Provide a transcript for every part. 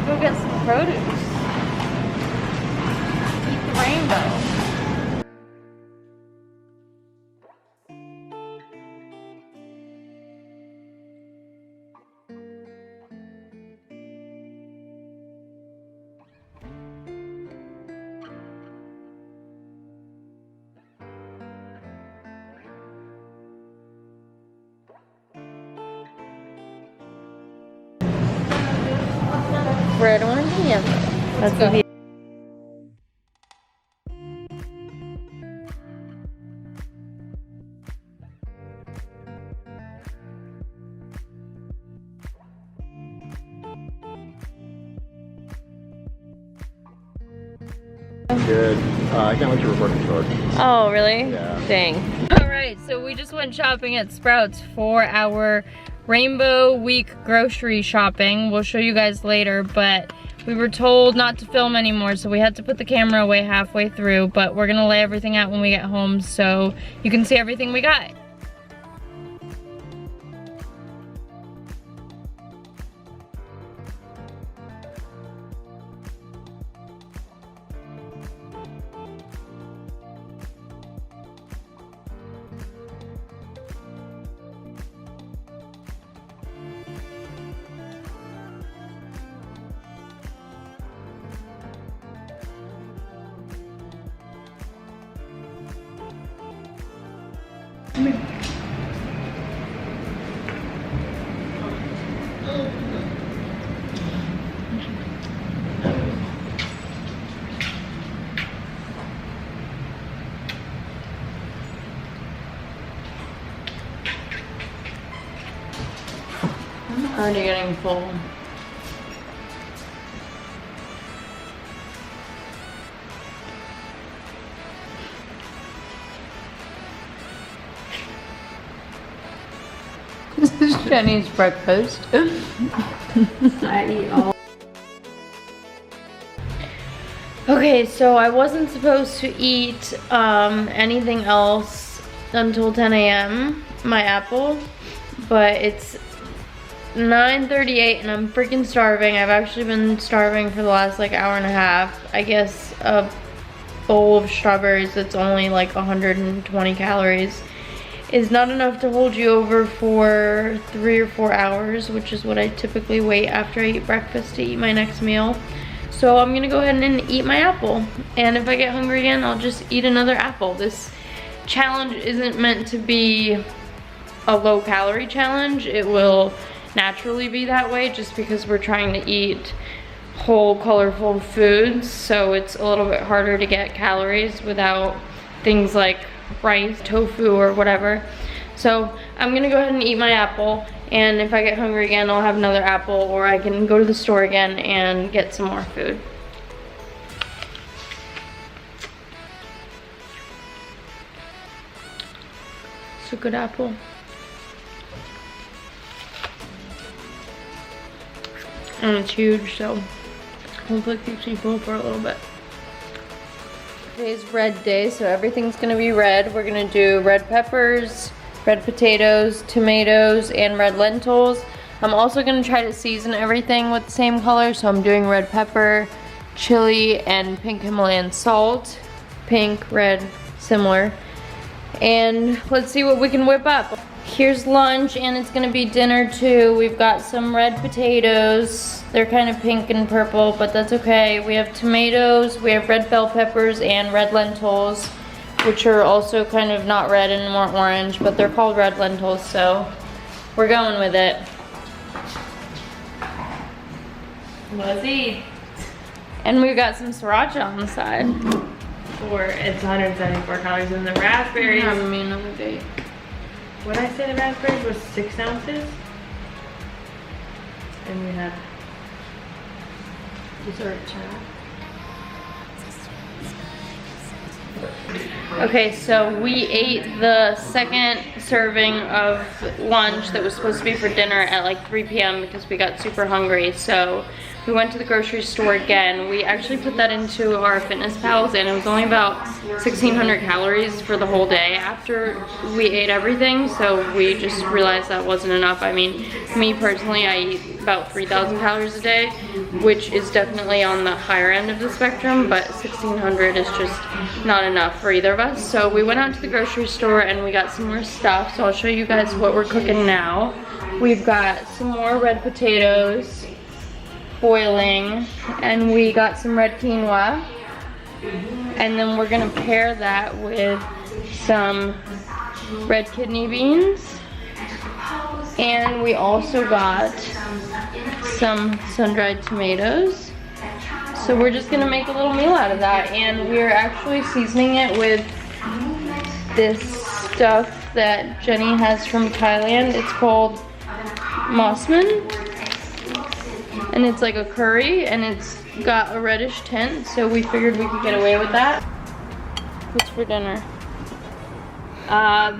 go get some produce. Eat the rainbow. Red, orange, and yellow. Let's go. Good. I can't let you report to start. Oh, really? Yeah. Dang. Alright, so we just went shopping at Sprouts for our Rainbow Week grocery shopping. We'll show you guys later, but we were told not to film anymore, so we had to put the camera away halfway through, but we're gonna lay everything out when we get home so you can see everything we got. I'm already getting full. This is Jenny's breakfast. I eat all. Okay, so I wasn't supposed to eat anything else until 10 a.m. my apple, but it's 9:38 and I'm freaking starving. I've actually been starving for the last like hour and a half. I guess a bowl of strawberries that's only like 120 calories is not enough to hold you over for 3 or 4 hours, which is what I typically wait after I eat breakfast to eat my next meal. So I'm gonna go ahead and eat my apple. And if I get hungry again, I'll just eat another apple. This challenge isn't meant to be a low calorie challenge. It will naturally be that way just because we're trying to eat whole colorful foods, so it's a little bit harder to get calories without things like rice, tofu, or whatever. So I'm gonna go ahead and eat my apple, and if I get hungry again, I'll have another apple, or I can go to the store again and get some more food. It's a good apple. And it's huge, so hopefully it keeps me full for a little bit. Today's red day, so everything's gonna be red. We're gonna do red peppers, red potatoes, tomatoes, and red lentils. I'm also gonna try to season everything with the same color, so I'm doing red pepper, chili, and pink Himalayan salt. Pink, red, similar. And let's see what we can whip up. Here's lunch, and it's gonna be dinner too. We've got some red potatoes. They're kind of pink and purple, but that's okay. We have tomatoes, we have red bell peppers, and red lentils, which are also kind of not red and more orange, but they're called red lentils, so we're going with it. Let's eat. And we've got some sriracha on the side. It's 174 calories, and the raspberries. Have me another date. What did I say, the raspberries was 6 ounces? And we had dessert chat. Okay, so we ate the second serving of lunch that was supposed to be for dinner at like 3 p.m. because we got super hungry. So we went to the grocery store again. We actually put that into our Fitness Pals and it was only about 1,600 calories for the whole day after we ate everything. So we just realized that wasn't enough. I mean, me personally, I eat about 3,000 calories a day, which is definitely on the higher end of the spectrum, but 1,600 is just not enough for either of us. So we went out to the grocery store and we got some more stuff. So I'll show you guys what we're cooking now. We've got some more red potatoes boiling, and we got some red quinoa, and then we're gonna pair that with some red kidney beans, and we also got some sun-dried tomatoes. So we're just gonna make a little meal out of that, and we're actually seasoning it with this stuff that Jenny has from Thailand. It's called Mosman, and it's like a curry, and it's got a reddish tint, so we figured we could get away with that. What's for dinner?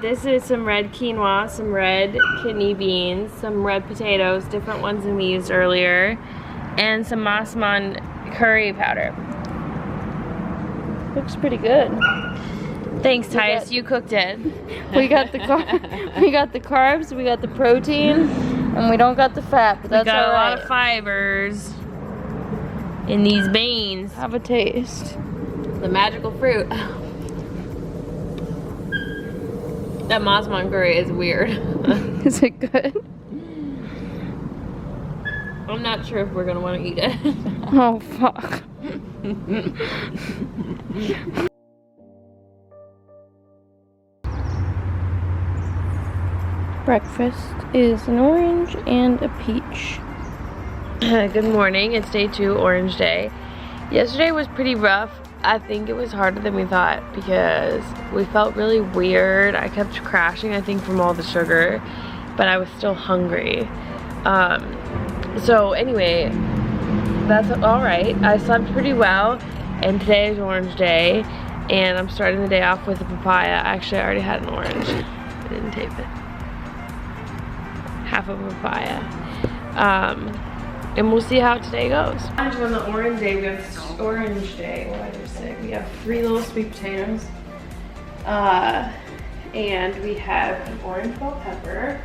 This is some red quinoa, some red kidney beans, some red potatoes, different ones than we used earlier, and some Mosman curry powder. Looks pretty good. Thanks, Titus. You cooked it. We got the we got the carbs, we got the protein, and we don't got the fat, but that's We got all a right. lot of fibers in these beans. Have a taste. The magical fruit. That Mosman curry is weird. Is it good? I'm not sure if we're gonna want to eat it. Oh, fuck. Breakfast is an orange and a peach. Good morning, it's day 2, orange day. Yesterday was pretty rough. I think it was harder than we thought because we felt really weird. I kept crashing, I think, from all the sugar, but I was still hungry. So anyway, that's all right. I slept pretty well, and today is orange day, and I'm starting the day off with a papaya. Actually, I already had an orange. I didn't tape it. Half of a papaya. And we'll see how today goes. On the orange day, we have orange day. What did I just say? We have 3 little sweet potatoes, and we have an orange bell pepper.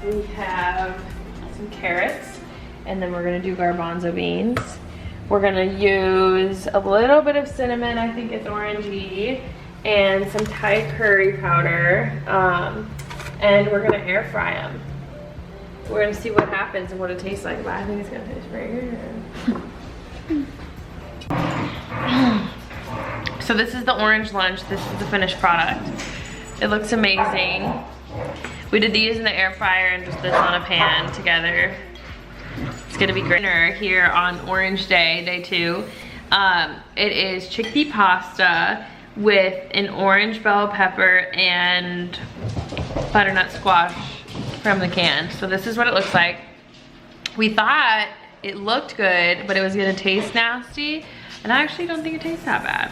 We have some carrots, and then we're gonna do garbanzo beans. We're gonna use a little bit of cinnamon. I think it's orangey, and some Thai curry powder, and we're gonna air fry them. We're gonna see what happens and what it tastes like, but I think it's gonna taste very good. So this is the orange lunch. This is the finished product. It looks amazing. We did these in the air fryer and just this on a pan together. It's gonna be great. Dinner here on orange day, day 2. It is chickpea pasta with an orange bell pepper and butternut squash from the can. So this is what it looks like. We thought it looked good, but it was gonna taste nasty, and I actually don't think it tastes that bad.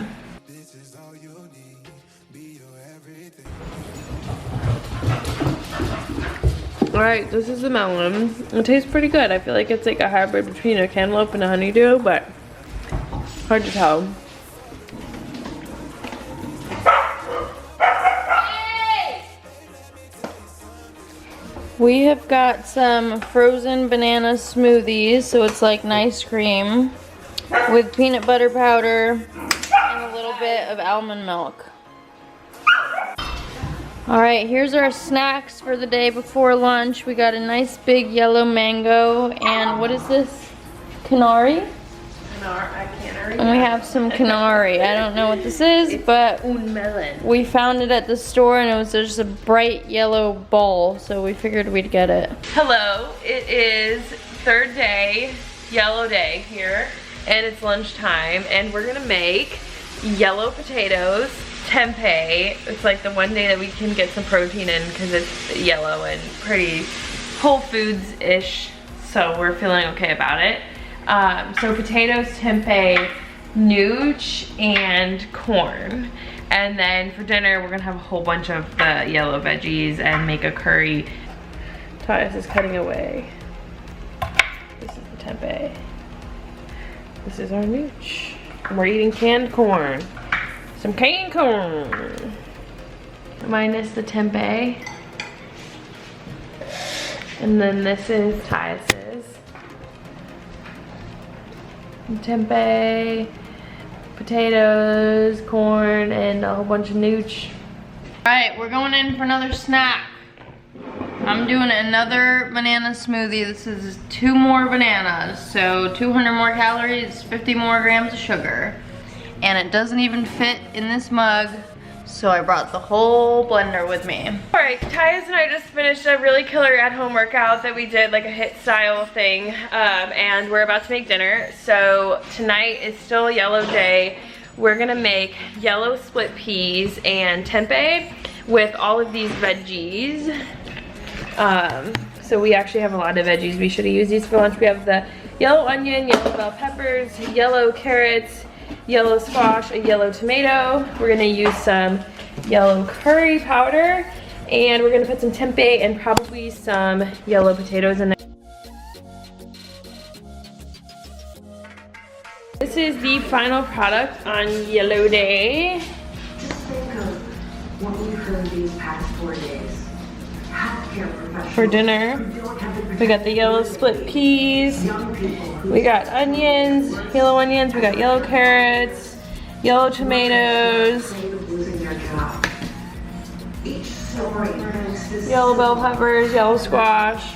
All right, this is the melon. It tastes pretty good. I feel like it's like a hybrid between a cantaloupe and a honeydew, but hard to tell. We have got some frozen banana smoothies, so it's like nice cream with peanut butter powder and a little bit of almond milk. All right, here's our snacks for the day before lunch. We got a nice big yellow mango, and what is this? Canary? And we have some canary. I don't know what this is, but Un melon. we found it at the store and it was just a bright yellow ball, so we figured we'd get it. Hello, it is 3rd day, yellow day here, and it's lunchtime, and we're gonna make yellow potatoes, tempeh. It's like the one day that we can get some protein in because it's yellow and pretty Whole Foods-ish, so we're feeling okay about it. So potatoes, tempeh, nooch, and corn. And then for dinner, we're gonna have a whole bunch of the yellow veggies and make a curry. Titus is cutting away. This is the tempeh. This is our nooch. And we're eating canned corn. Some canned corn. Minus the tempeh. And then this is Tyus's. Tempeh, potatoes, corn, and a whole bunch of nooch. Alright, we're going in for another snack. I'm doing another banana smoothie. This is 2 more bananas, so 200 more calories, 50 more grams of sugar. And it doesn't even fit in this mug, so I brought the whole blender with me. Alright, Tyus and I just finished a really killer at-home workout that we did, like a HIIT style thing, and we're about to make dinner. So tonight is still a yellow day. We're gonna make yellow split peas and tempeh with all of these veggies. So we actually have a lot of veggies. We should have used these for lunch. We have the yellow onion, yellow bell peppers, yellow carrots, yellow squash, a yellow tomato. We're gonna use some yellow curry powder, and we're gonna put some tempeh and probably some yellow potatoes in there. This is the final product on yellow day. Just think of what we've heard these past 4 days. Healthcare professionals For dinner, who don't have the we got the yellow split peas, young people who we got onions, yellow onions, we got yellow carrots, yellow tomatoes, afraid of losing their job. Each story brings this yellow bell peppers, yellow squash,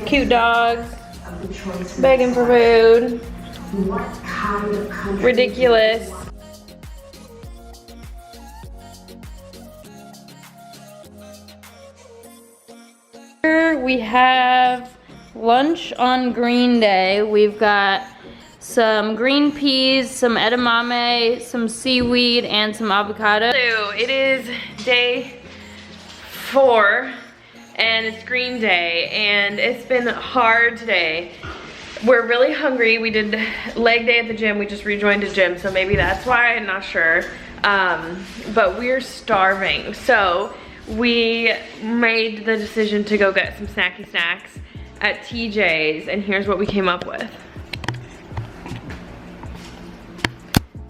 cute dogs, of the choices. begging for food, What kind of country ridiculous. Here we have lunch on Green Day. We've got some green peas, some edamame, some seaweed, and some avocado. So it is day 4 and it's Green Day and it's been hard today. We're really hungry. We did leg day at the gym. We just rejoined a gym, so maybe that's why, I'm not sure. But we're starving. So we made the decision to go get some snacky snacks at TJ's, and here's what we came up with.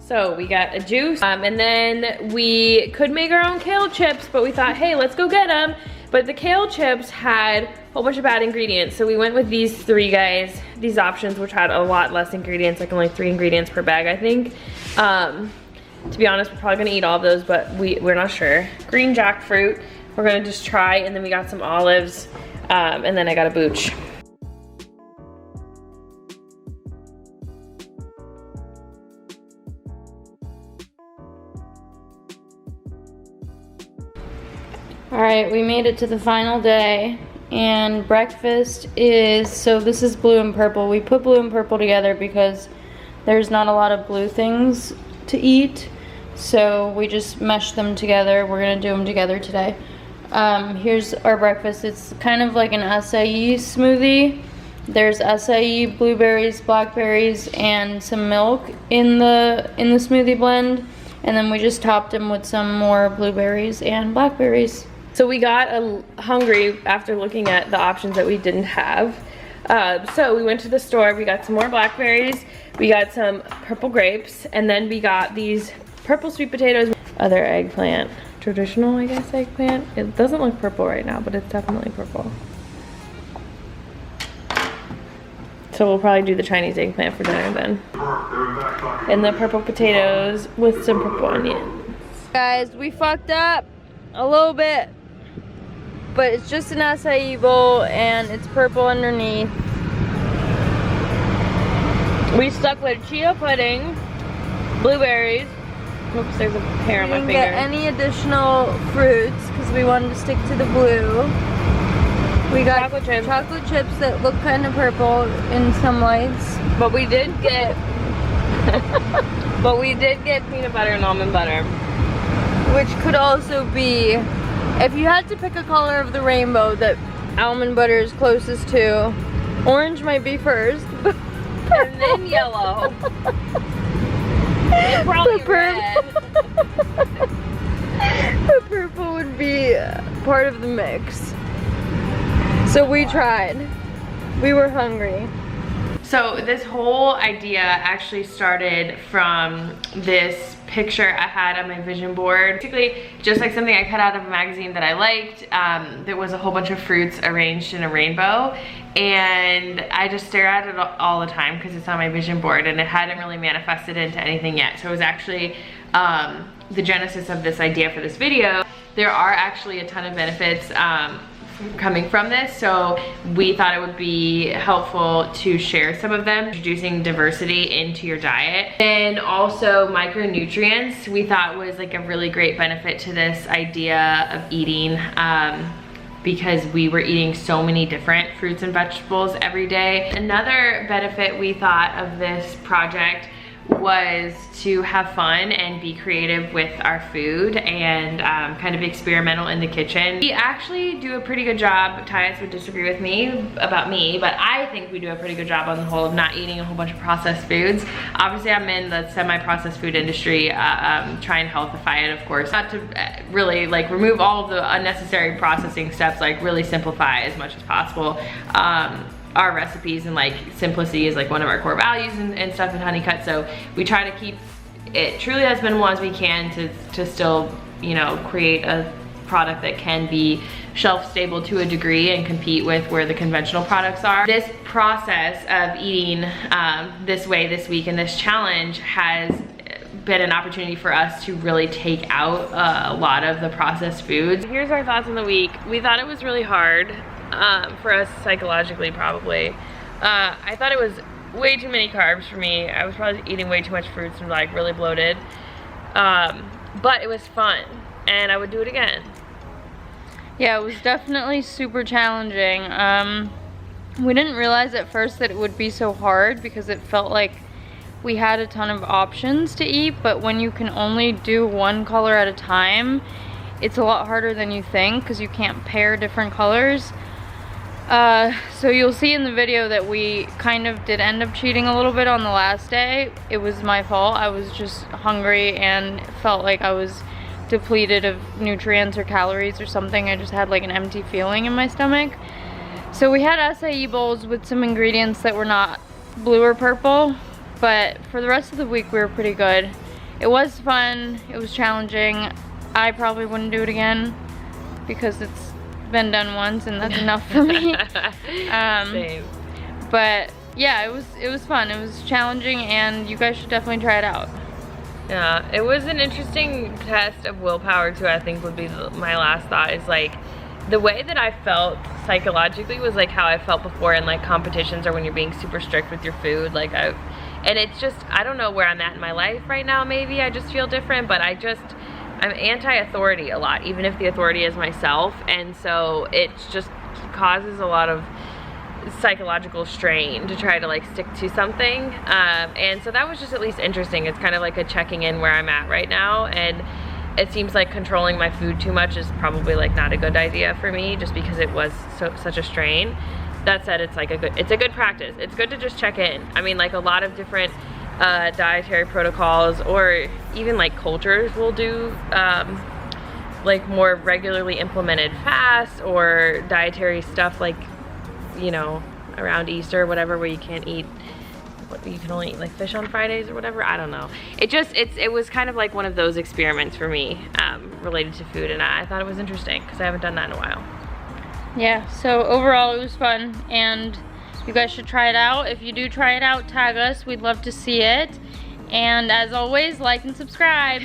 So we got a juice, and then we could make our own kale chips, but we thought, hey, let's go get them. But the kale chips had a whole bunch of bad ingredients, so we went with these 3 guys, these options, which had a lot less ingredients, like only 3 ingredients per bag, I think. To be honest, we're probably gonna eat all of those, but we're not sure. Green jackfruit, we're gonna just try, and then we got some olives, and then I got a booch. All right, we made it to the final day, and breakfast is, so this is blue and purple. We put blue and purple together because there's not a lot of blue things to eat, so we just meshed them together. We're gonna do them together today. Here's our breakfast. It's kind of like an acai smoothie. There's acai, blueberries, blackberries, and some milk in the smoothie blend, and then we just topped them with some more blueberries and blackberries. So we got hungry after looking at the options that we didn't have. So we went to the store, we got some more blackberries, we got some purple grapes, and then we got these purple sweet potatoes. Other eggplant, traditional, I guess, eggplant. It doesn't look purple right now, but it's definitely purple. So we'll probably do the Chinese eggplant for dinner then. And the purple potatoes with some purple onions. Guys, we fucked up a little bit, but it's just an acai bowl and it's purple underneath. We stuck with chia pudding, blueberries. Oops, there's a hair on my finger. We didn't get any additional fruits because we wanted to stick to the blue. We got chocolate chips that look kind of purple in some lights. But we did get peanut butter and almond butter. Which could also be, if you had to pick a color of the rainbow that almond butter is closest to, orange might be first. And then yellow. And probably red. The purple would be part of the mix. So we tried. We were hungry. So this whole idea actually started from this picture I had on my vision board. Basically, just like something I cut out of a magazine that I liked. There was a whole bunch of fruits arranged in a rainbow, and I just stare at it all the time because it's on my vision board, and it hadn't really manifested into anything yet. So it was actually the genesis of this idea for this video. There are actually a ton of benefits coming from this, so we thought it would be helpful to share some of them. Introducing diversity into your diet, and also micronutrients we thought was like a really great benefit to this idea of eating, because we were eating so many different fruits and vegetables every day. Another benefit we thought of this project was to have fun and be creative with our food, and kind of experimental in the kitchen. We actually do a pretty good job. Tyus would disagree with me about me, but I think we do a pretty good job on the whole of not eating a whole bunch of processed foods. Obviously, I'm in the semi-processed food industry, trying to healthify it, of course. Not to really like remove all of the unnecessary processing steps, like really simplify as much as possible. Our recipes, and like simplicity is like one of our core values and stuff in Honeycut, so we try to keep it truly as minimal as we can to still, you know, create a product that can be shelf stable to a degree and compete with where the conventional products are. This process of eating this way this week and this challenge has been an opportunity for us to really take out a lot of the processed foods. Here's our thoughts on the week. We thought it was really hard. For us psychologically, probably. I thought it was way too many carbs for me. I was probably eating way too much fruits and like really bloated. But it was fun, and I would do it again. Yeah, it was definitely super challenging. We didn't realize at first that it would be so hard because it felt like we had a ton of options to eat, but when you can only do one color at a time, it's a lot harder than you think because you can't pair different colors. So you'll see in the video that we kind of did end up cheating a little bit on the last day. It was my fault. I was just hungry and felt like I was depleted of nutrients or calories or something. I just had like an empty feeling in my stomach. So we had acai bowls with some ingredients that were not blue or purple, but for the rest of the week we were pretty good. It was fun. It was challenging. I probably wouldn't do it again because it's been done once and that's enough for me. Same. But yeah, it was fun. It was challenging, and you guys should definitely try it out. Yeah, it was an interesting test of willpower too. I think would be my last thought, is like the way that I felt psychologically was like how I felt before in like competitions or when you're being super strict with your food. Like and it's just, I don't know where I'm at in my life right now. Maybe I just feel different, but I'm anti-authority a lot, even if the authority is myself, and so it just causes a lot of psychological strain to try to like stick to something, and so that was just at least interesting. It's kind of like a checking in where I'm at right now, and it seems like controlling my food too much is probably like not a good idea for me, just because it was such a strain. That said, it's like it's a good practice. It's good to just check in. I mean, like a lot of different dietary protocols or even like cultures will do like more regularly implemented fasts or dietary stuff, like, you know, around Easter or whatever, where you can't eat, you can only eat like fish on Fridays or whatever. I don't know. It was kind of like one of those experiments for me related to food, and I thought it was interesting because I haven't done that in a while. Yeah, so overall it was fun, and you guys should try it out. If you do try it out, tag us. We'd love to see it. And as always, like and subscribe.